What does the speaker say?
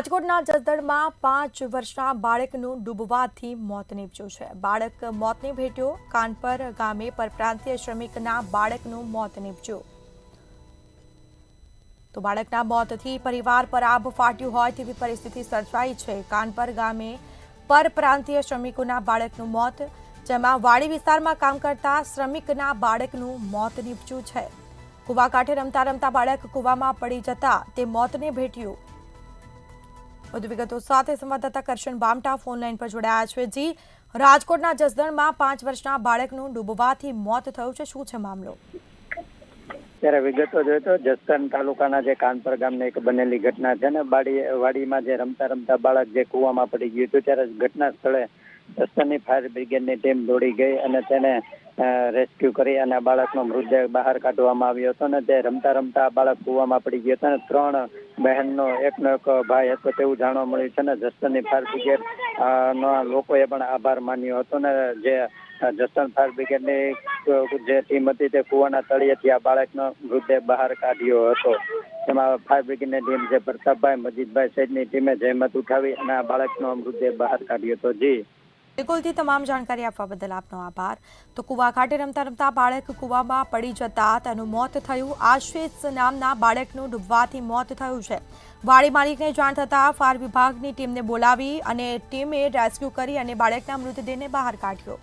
રાજકોટના જસદણમાં 5 વર્ષના બાળકનું ડૂબવાથી મોત નીપજ્યું છે। બાળક મોતને ભેટ્યો। કાનપર ગામે પરપ્રાંતીય શ્રમિકના બાળકનું મોત નીપજ્યું। તો બાળકના મોતથી પરિવાર પર આભ ફાટ્યું હોય તેવી પરિસ્થિતિ સર્જાઈ છે। કાનપર ગામે પરપ્રાંતીય શ્રમિકોના બાળકનું મોત, જેમાં વાડી વિસ્તારમાં કામ કરતા શ્રમિકના બાળકનું મોત નીપજ્યું છે। કુવા કાંઠે રમતા રમતા બાળક કુવામાં પડી જતા તે મોતને ભેટ્યું। વધુ વિગતો સાથે સંવાદદાતા કરશન બામટા ફોનલાઈન પર જોડાયા છે। જી, રાજકોટના જસદણમાં 5 વર્ષના બાળકનું ડૂબવાથી મોત થયું છે, શું છે મામલો? ત્યારે વિગતો જોઈએ તો જસદણ તાલુકાના જે કાનપર ગામને એક બનેલી ઘટના છે ને, વાડીમાં જે રમતા રમતા બાળક જે કુવામાં પડી ગયું હતું, ત્યારે ઘટના સ્થળે જસદણની ફાયર બ્રિગેડની ટીમ દોડી ગઈ અને તેને રેસ્ક્યુ કરી અને બાળકનો મૃતદેહ બહાર કાઢવામાં આવ્યો હતો। અને તે રમતા રમતા બાળક કુવામાં પડી ગયો હતો અને 3 બહેનનો એકનો એક ભાઈ હતો તેવું જાણવા મળ્યું છે। ને જસદણની ફાયર બ્રિગેડ લોકોએ પણ આભાર માન્યો હતો ને જે જસદણ ફાયર બ્રિગેડની જે ટીમ હતી તે કુવાના તળિયેથી આ બાળકનો મૃતદેહ બહાર કાઢ્યો હતો। તેમાં ફાયર બ્રિગેડની ટીમ જે પ્રતાપભાઈ, મજીદભાઈ સહિતની ટીમે જહેમત ઉઠાવી અને આ બાળકનો મૃતદેહ બહાર કાઢ્યો હતો। જી બિલકુલથી તમામ જાણકારી આપવા બદલ આપનો આભાર। તો કુવા કાંઠે રમતા રમતા બાળક કુવામાં પડી જતા તેનું મોત થયું। આશિષ નામના બાળકનું ડૂબવાથી મોત થયું છે। વાડી માલિકને જાણ થતાં ફાયર વિભાગની ટીમને બોલાવી અને ટીમે રેસ્ક્યુ કરી અને બાળકના મૃતદેહને બહાર કાઢ્યો।